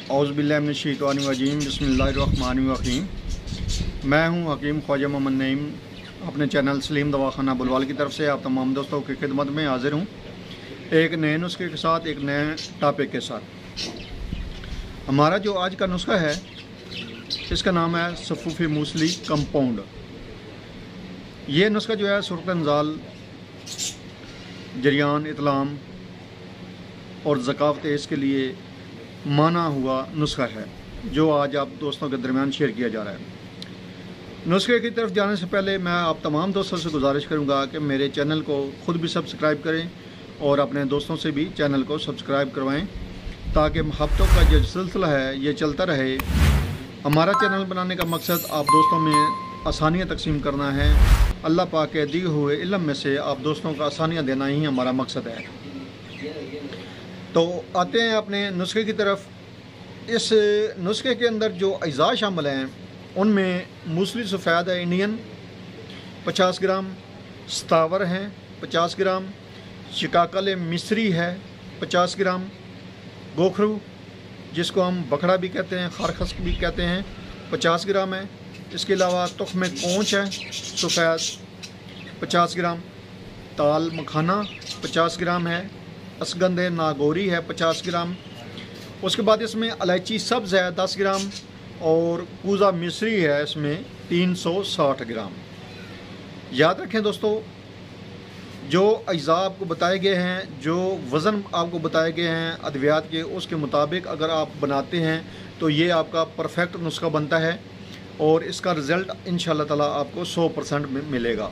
औज़ुबिल्लाहिमिनश्शैतानिर्रजीम बिस्मिल्लाहिर्रहमानिर्रहीम। मैं हूं हकीम ख्वाजा मोहम्मद नईम, अपने चैनल सलीम दवाखाना बुलवाल की तरफ से आप तमाम दोस्तों की खिदमत में हाजिर हूं, एक नए नुस्खे के साथ, एक नए टॉपिक के साथ। हमारा जो आज का नुस्खा है, इसका नाम है सफ़ूफ़ी मूसली कंपाउंड। ये नुस्खा जो है सूरत-ए-नज़ाल, जरियान, इतलाम और ज़कात तेज़ के लिए माना हुआ नुस्खा है, जो आज आप दोस्तों के दरमियान शेयर किया जा रहा है। नुस्खे की तरफ जाने से पहले मैं आप तमाम दोस्तों से गुजारिश करूंगा कि मेरे चैनल को ख़ुद भी सब्सक्राइब करें और अपने दोस्तों से भी चैनल को सब्सक्राइब करवाएं, ताकि हफ्तों का जो सिलसिला है ये चलता रहे। हमारा चैनल बनाने का मकसद आप दोस्तों में आसानियाँ तकसीम करना है। अल्लाह पाक के दिए हुए इल्म में से आप दोस्तों को आसानियाँ देना ही हमारा मकसद है। तो आते हैं अपने नुस्खे की तरफ। इस नुस्खे के अंदर जो अज़ा शामिल हैं, उनमें मूसली सफ़ेद है इंडियन 50 ग्राम, सतावर हैं 50 ग्राम, शिकाकल मिस्री है 50 ग्राम, गोखरू जिसको हम बकड़ा भी कहते हैं, खारखस भी कहते हैं 50 ग्राम है। इसके अलावा तुख्म कोंच है सफ़ेद 50 ग्राम, ताल मखाना 50 ग्राम है, असगंध नागौरी है 50 ग्राम। उसके बाद इसमें इलायची सब्ज़ है 10 ग्राम और कूज़ा मिस्री है इसमें 360 ग्राम। याद रखें दोस्तों, जो अज़ा आपको बताए गए हैं, जो वज़न आपको बताए गए हैं अद्वियात के, उसके मुताबिक अगर आप बनाते हैं तो ये आपका परफेक्ट नुस्खा बनता है और इसका रिज़ल्ट इंशाअल्लाह ताला आपको 100% मिलेगा।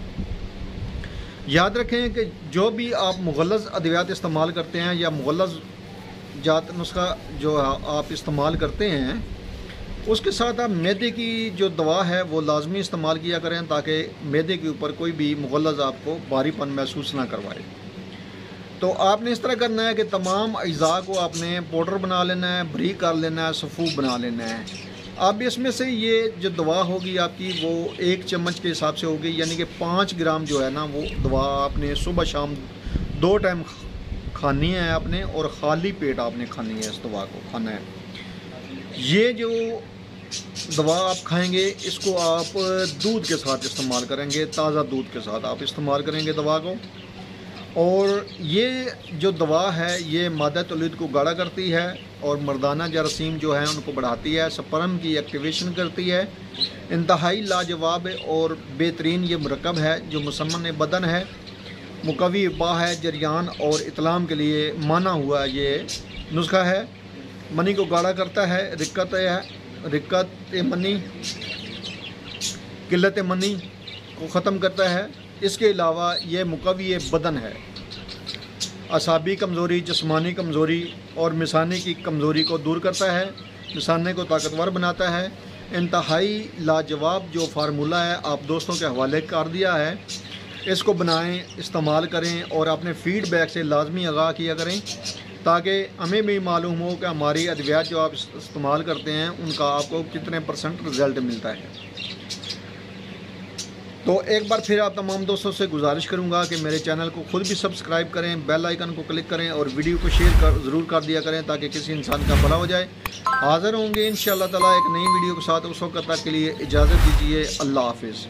याद रखें कि जो भी आप मुग़ल्लज़ अद्वियात इस्तेमाल करते हैं या मुग़ल्लज़ जात नुस्खा जो आप इस्तेमाल करते हैं, उसके साथ आप मैदे की जो दवा है वो लाजमी इस्तेमाल किया करें, ताकि मैदे के ऊपर कोई भी मुग़ल्लज़ आपको भारीपन महसूस ना करवाए। तो आपने इस तरह करना है कि तमाम अज़ा को आपने पाउडर बना लेना है, बारीक कर लेना है, सफ़ूफ़ बना लेना है। अब इसमें से ये जो दवा होगी आपकी वो 1 चम्मच के हिसाब से होगी, यानी कि 5 ग्राम जो है ना, वो दवा आपने सुबह शाम 2 टाइम खानी है आपने, और ख़ाली पेट आपने खानी है, इस दवा को खाना है। ये जो दवा आप खाएंगे, इसको आप दूध के साथ इस्तेमाल करेंगे, ताज़ा दूध के साथ आप इस्तेमाल करेंगे दवा को। और ये जो दवा है ये मादा तौलीद को गाढ़ा करती है और मर्दाना जरासीम जो है उनको बढ़ाती है, स्पर्म की एक्टिवेशन करती है। इंतहाई लाजवाब और बेहतरीन ये मुरक्कब है, जो मुसम्मन बदन है, मुकवी बा है, जरियान और इतलाम के लिए माना हुआ ये नुस्खा है। मनी को गाढ़ा करता है, रिक्कत मनी, किल्लत मनी को ख़त्म करता है। इसके अलावा ये मुकवी बदन है, असाबी कमज़ोरी, जिस्मानी कमज़ोरी और मिसाने की कमज़ोरी को दूर करता है, मिसाने को ताकतवर बनाता है। इंतहाई लाजवाब जो फार्मूला है आप दोस्तों के हवाले कर दिया है, इसको बनाएं, इस्तेमाल करें और अपने फ़ीडबैक से लाजमी आगाह किया करें, ताकि हमें भी मालूम हो कि हमारी अद्वियात जो आप इस्तेमाल करते हैं उनका आपको कितने % रिज़ल्ट मिलता है। तो एक बार फिर आप तमाम दोस्तों से गुजारिश करूंगा कि मेरे चैनल को ख़ुद भी सब्सक्राइब करें, बेल आइकन को क्लिक करें और वीडियो को शेयर ज़रूर कर दिया करें, ताकि किसी इंसान का भला हो जाए। हाज़िर होंगे इंशाअल्लाह ताला एक नई वीडियो के साथ। उस वक्त तक के लिए इजाज़त दीजिए। अल्लाह हाफ़िज़।